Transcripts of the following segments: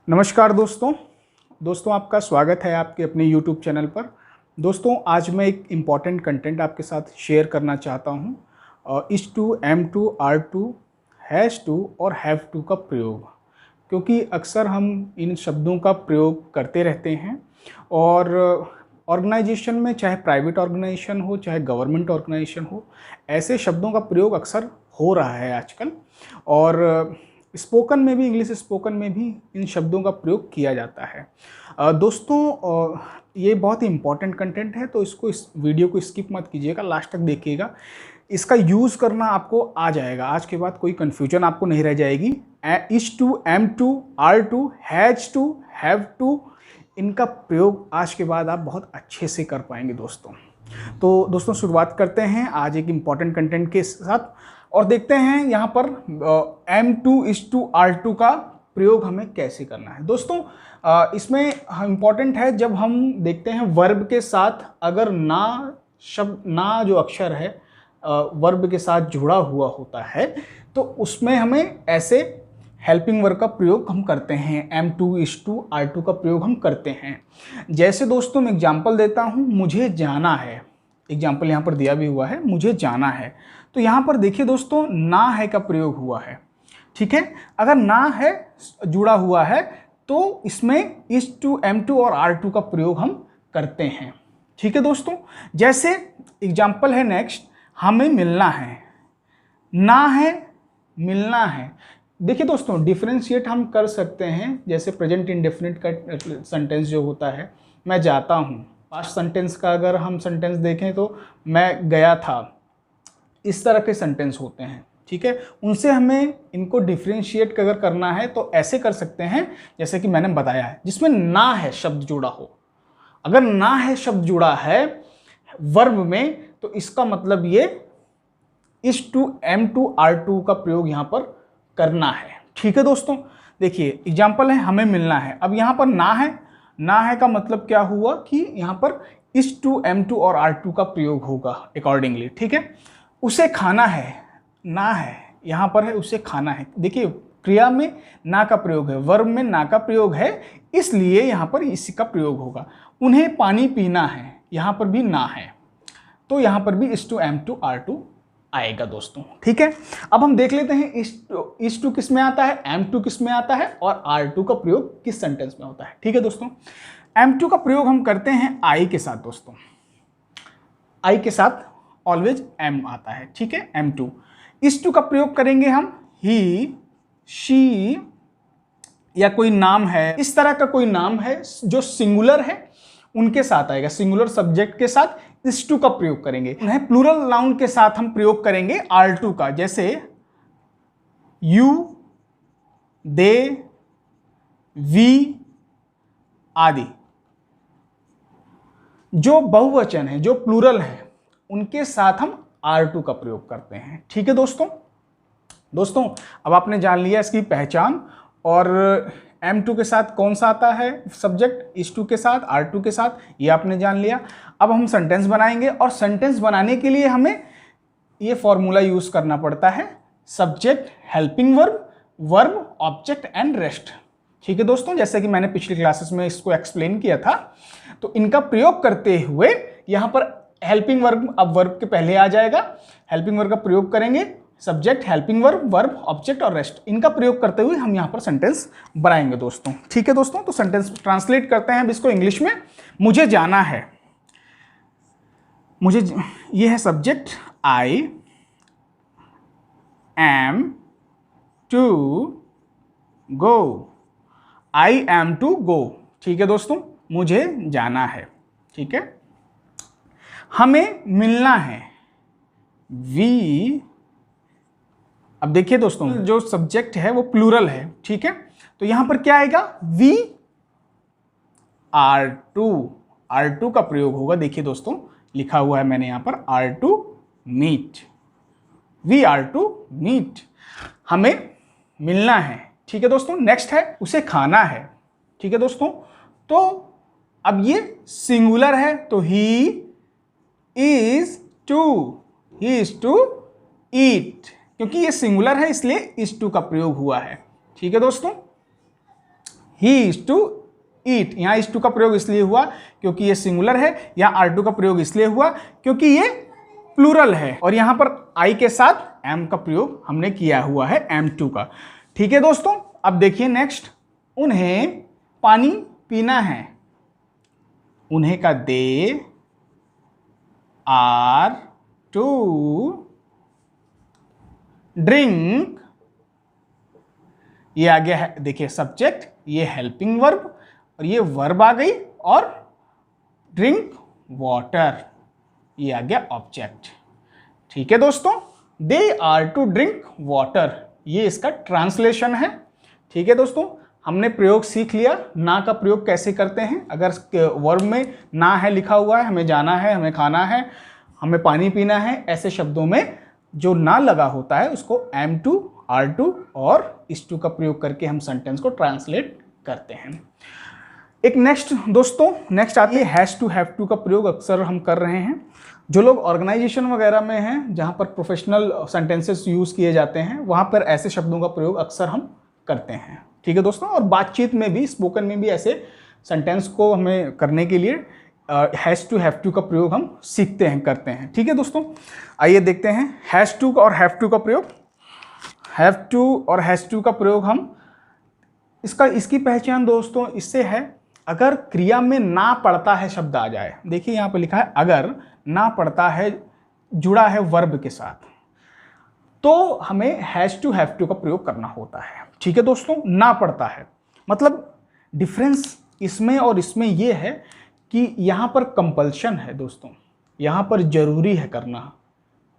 नमस्कार दोस्तों आपका स्वागत है आपके अपने YouTube चैनल पर। दोस्तों आज मैं एक इम्पॉर्टेंट कंटेंट आपके साथ शेयर करना चाहता हूँ। Is to am to are to has to और हैव टू का प्रयोग, क्योंकि अक्सर हम इन शब्दों का प्रयोग करते रहते हैं और ऑर्गेनाइजेशन में, चाहे प्राइवेट ऑर्गेनाइजेशन हो चाहे गवर्नमेंट ऑर्गेनाइजेशन हो, ऐसे शब्दों का प्रयोग अक्सर हो रहा है आजकल। और स्पोकन में भी, इंग्लिश स्पोकन में भी इन शब्दों का प्रयोग किया जाता है। दोस्तों ये बहुत ही इम्पॉर्टेंट कंटेंट है, तो इस वीडियो को स्किप मत कीजिएगा, लास्ट तक देखिएगा। इसका यूज़ करना आपको आ जाएगा, आज के बाद कोई कन्फ्यूजन आपको नहीं रह जाएगी। Is to, am to, are to, has to, have to, इनका प्रयोग आज के बाद आप बहुत अच्छे से कर पाएंगे दोस्तों। तो दोस्तों शुरुआत करते हैं आज एक इम्पॉर्टेंट कंटेंट के साथ और देखते हैं यहाँ पर एम टू, इस टू, आर टू का प्रयोग हमें कैसे करना है। दोस्तों इसमें इम्पॉर्टेंट है, जब हम देखते हैं वर्ब के साथ अगर ना जो अक्षर है वर्ब के साथ जुड़ा हुआ होता है, तो उसमें हमें ऐसे हेल्पिंग वर्ब का प्रयोग हम करते हैं। एम टू, इस टू, आर टू का प्रयोग हम करते हैं। जैसे दोस्तों मैं एग्जाम्पल देता हूँ, मुझे जाना है। एग्जाम्पल यहाँ पर दिया भी हुआ है, मुझे जाना है। तो यहाँ पर देखिए दोस्तों, ना है का प्रयोग हुआ है, ठीक है। अगर ना है जुड़ा हुआ है तो इसमें इस टू, एम टू और आर टू का प्रयोग हम करते हैं, ठीक है दोस्तों। जैसे एग्जाम्पल है नेक्स्ट, हमें मिलना है। ना है, मिलना है। देखिए दोस्तों डिफरेंशिएट हम कर सकते हैं। जैसे प्रेजेंट इंडेफिनिट का सेंटेंस जो होता है, मैं जाता हूँ। पास्ट सेंटेंस का अगर हम सेंटेंस देखें तो मैं गया था, इस तरह के सेंटेंस होते हैं, ठीक है। उनसे हमें इनको डिफरेंशिएट अगर करना है तो ऐसे कर सकते हैं जैसे कि मैंने बताया है, जिसमें ना है शब्द जुड़ा हो। अगर ना है शब्द जुड़ा है वर्ब में, तो इसका मतलब ये is to, am to, are to का प्रयोग यहाँ पर करना है, ठीक है दोस्तों। देखिए एग्जाम्पल है, हमें मिलना है। अब यहाँ पर ना है, ना है का मतलब क्या हुआ कि यहाँ पर इस टू, एम टू और आर टू का प्रयोग होगा अकॉर्डिंगली, ठीक है। उसे खाना है, ना है यहाँ पर है, उसे खाना है। देखिए क्रिया में ना का प्रयोग है, वर्ब में ना का प्रयोग है, इसलिए यहाँ पर इसी का प्रयोग होगा। उन्हें पानी पीना है, यहाँ पर भी ना है, तो यहाँ पर भी is to, am to, are to आएगा दोस्तों, ठीक है। अब हम देख लेते हैं इस टू किस में आता है, एम टू किस में आता है और आर टू का प्रयोग किस सेंटेंस में होता है, ठीक है दोस्तों। एम टू का प्रयोग हम करते हैं आई के साथ दोस्तों। आई के साथ ऑलवेज एम आता है, ठीक है, एम टू। इस टू का प्रयोग करेंगे हम ही, शी या कोई नाम है, इस तरह का कोई नाम है जो सिंगुलर है, उनके साथ आएगा। सिंगुलर सब्जेक्ट के साथ इस टू का प्रयोग करेंगे। उन्हें प्लूरल नाउन के साथ हम प्रयोग करेंगे आर टू का, जैसे यू, दे, वी आदि। जो बहुवचन है, जो प्लूरल है, उनके साथ हम आर टू का प्रयोग करते हैं, ठीक है दोस्तों अब आपने जान लिया इसकी पहचान और एम टू के साथ कौन सा आता है सब्जेक्ट, इस टू के साथ, आर टू के साथ, ये आपने जान लिया। अब हम सेंटेंस बनाएंगे और सेंटेंस बनाने के लिए हमें ये फॉर्मूला यूज करना पड़ता है, subject, helping verb, verb, object and rest, ठीक है दोस्तों। जैसे कि मैंने पिछली क्लासेस में इसको एक्सप्लेन किया था, तो इनका प्रयोग करते हुए यहाँ पर हेल्पिंग वर्ब अब वर्ब के पहले आ जाएगा। हेल्पिंग वर्ब का प्रयोग करेंगे, subject, helping verb, verb, object और रेस्ट, इनका प्रयोग करते हुए हम यहाँ पर सेंटेंस बनाएंगे दोस्तों, ठीक है दोस्तों। तो सेंटेंस ट्रांसलेट करते हैं अब इसको इंग्लिश में। मुझे जाना है, ये है subject, I am to go, I am to go, ठीक है दोस्तों, मुझे जाना है, ठीक है। हमें मिलना है, वी। अब देखिए दोस्तों जो सब्जेक्ट है वो प्लूरल है, ठीक है, तो यहां पर क्या आएगा, we are to, are to का प्रयोग होगा। देखिए दोस्तों लिखा हुआ है मैंने यहां पर are to meet, we are to meet, हमें मिलना है, ठीक है दोस्तों। नेक्स्ट है उसे खाना है, ठीक है दोस्तों। तो अब ये सिंगुलर है, तो ही इज टू ईट, क्योंकि ये सिंगुलर है इसलिए इस टू का प्रयोग हुआ है, ठीक है दोस्तों। He is to eat. यहाँ इज टू का प्रयोग इसलिए हुआ क्योंकि ये सिंगुलर है, यहाँ आर टू का प्रयोग इसलिए हुआ क्योंकि ये प्लूरल है, और यहाँ पर आई के साथ एम का प्रयोग हमने किया हुआ है, एम टू का। ठीक है दोस्तों, अब देखिए नेक्स्ट, उन्हें पानी पीना है। उन्हें का दे आर टू ड्रिंक, ये आ गया है देखिए सब्जेक्ट, ये हेल्पिंग वर्ब, और ये वर्ब आ गई, और ड्रिंक वाटर, ये आ गया ऑब्जेक्ट। ठीक है दोस्तों, they are to drink water, ये इसका ट्रांसलेशन है। ठीक है दोस्तों, हमने प्रयोग सीख लिया, ना का प्रयोग कैसे करते हैं। अगर वर्ब में ना है लिखा हुआ है, हमें जाना है, हमें खाना है, हमें पानी पीना है, ऐसे शब्दों में जो ना लगा होता है उसको एम टू, आर टू और इस टू का प्रयोग करके हम सेंटेंस को ट्रांसलेट करते हैं। एक नेक्स्ट दोस्तों, नेक्स्ट आती है हैज टू, हैव टू का प्रयोग अक्सर हम कर रहे हैं। जो लोग ऑर्गेनाइजेशन वगैरह में हैं, जहाँ पर प्रोफेशनल सेंटेंसेस यूज़ किए जाते हैं, वहाँ पर ऐसे शब्दों का प्रयोग अक्सर हम करते हैं। ठीक है दोस्तों, और बातचीत में भी, स्पोकन में भी ऐसे सेंटेंस को हमें करने के लिए हैज़ टू, हैव टू का प्रयोग हम सीखते हैं, करते हैं। ठीक है दोस्तों, आइए देखते हैं हैज़ टू और हैव टू का प्रयोग। हैव टू और हैज़ टू का प्रयोग हम इसकी पहचान दोस्तों इससे है, अगर क्रिया में ना पड़ता है शब्द आ जाए। देखिए यहाँ पर लिखा है अगर ना पड़ता है, जुड़ा है वर्ब के साथ, तो हमें हैज टू, हैव टू का प्रयोग करना होता है। ठीक है दोस्तों, ना पड़ता है मतलब डिफरेंस इसमें और इसमें यह है कि यहाँ पर कंपल्शन है दोस्तों, यहाँ पर जरूरी है करना,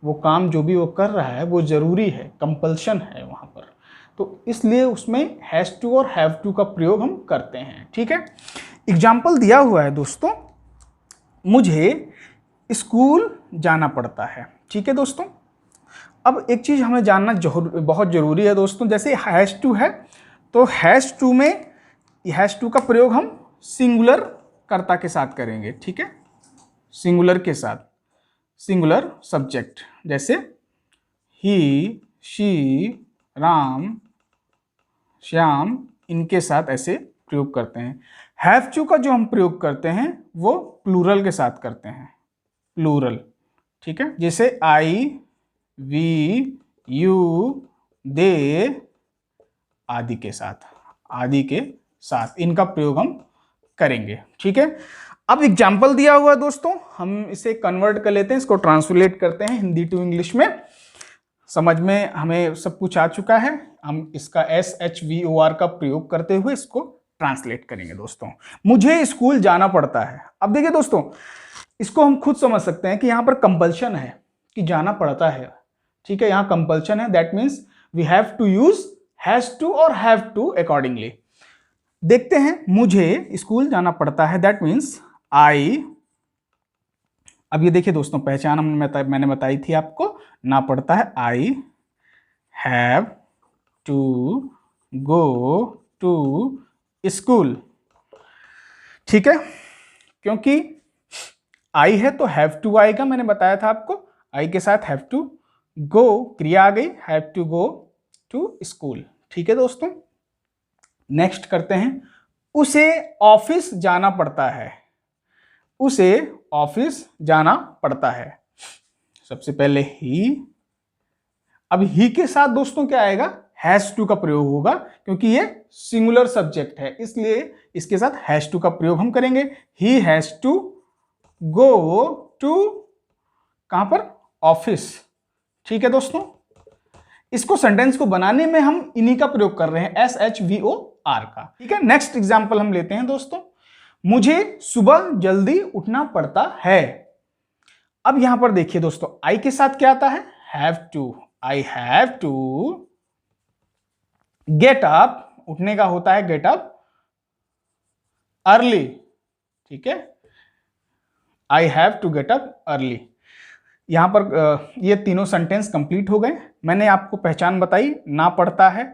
वो काम जो भी वो कर रहा है वो जरूरी है, कंपल्शन है वहाँ पर, तो इसलिए उसमें हैज टू और हैव टू का प्रयोग हम करते हैं। ठीक है, एग्जाम्पल दिया हुआ है दोस्तों, मुझे स्कूल जाना पड़ता है। ठीक है दोस्तों, अब एक चीज़ हमें जानना बहुत ज़रूरी है दोस्तों, जैसे हैज़ टू है तो हैज़ टू में हैज़ टू का प्रयोग हम सिंगुलर कर्ता के साथ करेंगे। ठीक है, सिंगुलर के साथ, सिंगुलर सब्जेक्ट, जैसे ही, शी, राम, श्याम, इनके साथ ऐसे प्रयोग करते हैं। हैव टू का जो हम प्रयोग करते हैं वो प्लूरल के साथ करते हैं, प्लूरल। ठीक है, जैसे आई, वी, यू, दे आदि के साथ, आदि के साथ इनका प्रयोग हम करेंगे। ठीक है, अब एग्जाम्पल दिया हुआ है दोस्तों, हम इसे कन्वर्ट कर लेते हैं, इसको ट्रांसलेट करते हैं हिंदी टू इंग्लिश में। समझ में हमें सब कुछ आ चुका है, हम इसका SHVOR का प्रयोग करते हुए इसको ट्रांसलेट करेंगे दोस्तों। मुझे स्कूल जाना पड़ता है। अब देखिए दोस्तों, इसको हम खुद समझ सकते हैं कि यहाँ पर कंपल्शन है कि जाना पड़ता है। ठीक है, यहाँ कंपल्शन है, that means we have to use has to और हैव टू अकॉर्डिंगली। देखते हैं, मुझे स्कूल जाना पड़ता है, दैट मीन्स आई। अब ये देखिए दोस्तों, पहचान मैंने बताई थी आपको, ना पड़ता है, I have to go to school. ठीक है, क्योंकि आई है तो हैव टू आएगा, मैंने बताया था आपको, आई के साथ हैव टू, गो क्रिया आ गई, have to go to school. ठीक है दोस्तों, नेक्स्ट करते हैं, उसे ऑफिस जाना पड़ता है। उसे ऑफिस जाना पड़ता है, सबसे पहले ही। अब ही के साथ दोस्तों क्या आएगा, हैज टू का प्रयोग होगा, क्योंकि ये सिंगुलर सब्जेक्ट है, इसलिए इसके साथ हैज टू का प्रयोग हम करेंगे। He has to go to, कहां पर, ऑफिस। ठीक है दोस्तों, इसको सेंटेंस को बनाने में हम इन्हीं का प्रयोग कर रहे हैं, SHVOR का। ठीक है, नेक्स्ट एग्जांपल हम लेते हैं दोस्तों, मुझे सुबह जल्दी उठना पड़ता है। अब यहां पर देखिए दोस्तों, आई के साथ क्या आता है, have to. I have to get up, उठने का होता है गेट अप अर्ली। ठीक है, I have to get up early. यहां पर ये तीनों सेंटेंस कंप्लीट हो गए। मैंने आपको पहचान बताई, ना पड़ता है,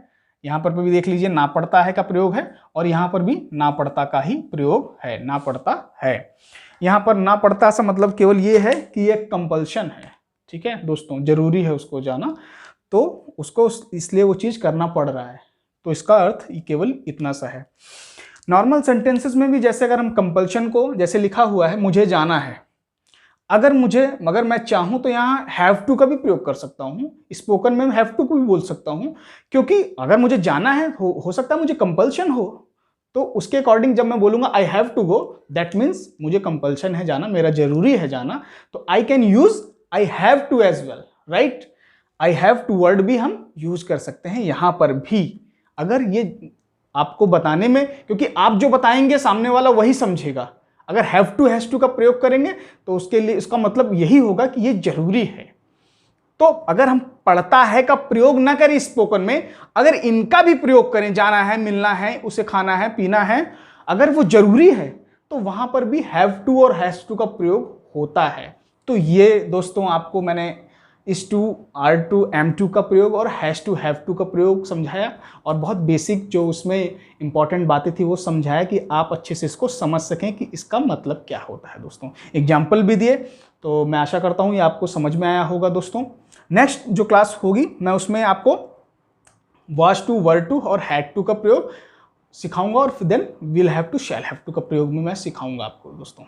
यहां पर भी देख लीजिए ना पड़ता है का प्रयोग है, और यहां पर भी ना पड़ता का ही प्रयोग है, ना पड़ता है। यहां पर ना पड़ता से मतलब केवल ये है कि ये कंपल्शन है। ठीक है दोस्तों, जरूरी है उसको जाना, तो उसको इसलिए वो चीज करना पड़ रहा है। तो इसका अर्थ केवल इतना सा है। नॉर्मल सेंटेंसेस में भी जैसे अगर हम कंपल्शन को जैसे लिखा हुआ है मुझे जाना है, अगर मैं चाहूं तो यहाँ हैव टू का भी प्रयोग कर सकता हूँ, स्पोकन में हैव टू को भी बोल सकता हूँ, क्योंकि अगर मुझे जाना है हो सकता है मुझे कंपल्शन हो, तो उसके अकॉर्डिंग जब मैं बोलूंगा I have to go, that means मुझे कंपल्शन है जाना, मेरा जरूरी है जाना, तो I can use I have to as well, right. I have to word भी हम यूज कर सकते हैं यहां पर भी, अगर ये आपको बताने में, क्योंकि आप जो बताएंगे सामने वाला वही समझेगा। अगर हैव टू हैज टू का प्रयोग करेंगे तो उसके लिए इसका मतलब यही होगा कि ये जरूरी है। तो अगर हम पढ़ता है का प्रयोग ना करें स्पोकन में, अगर इनका भी प्रयोग करें, जाना है, मिलना है, उसे खाना है, पीना है, अगर वो जरूरी है तो वहां पर भी हैव टू और हैज टू का प्रयोग होता है। तो ये दोस्तों आपको मैंने is to, are to, am to का प्रयोग और हैज टू, हैव टू का प्रयोग समझाया, और बहुत बेसिक जो उसमें इंपॉर्टेंट बातें थी वो समझाया कि आप अच्छे से इसको समझ सकें कि इसका मतलब क्या होता है। दोस्तों एग्जाम्पल भी दिए, तो मैं आशा करता हूँ ये आपको समझ में आया होगा। दोस्तों नेक्स्ट जो क्लास होगी मैं उसमें आपको वाज टू, वर टू और हैड टू का प्रयोग सिखाऊंगा, और then will have to, shall have to का प्रयोग भी मैं सिखाऊंगा आपको। दोस्तों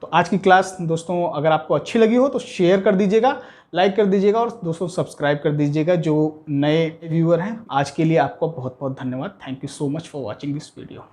तो आज की क्लास दोस्तों अगर आपको अच्छी लगी हो तो शेयर कर दीजिएगा, लाइक कर दीजिएगा, और दोस्तों सब्सक्राइब कर दीजिएगा जो नए व्यूअर हैं। आज के लिए आपको बहुत बहुत धन्यवाद। Thank you so much for watching this video.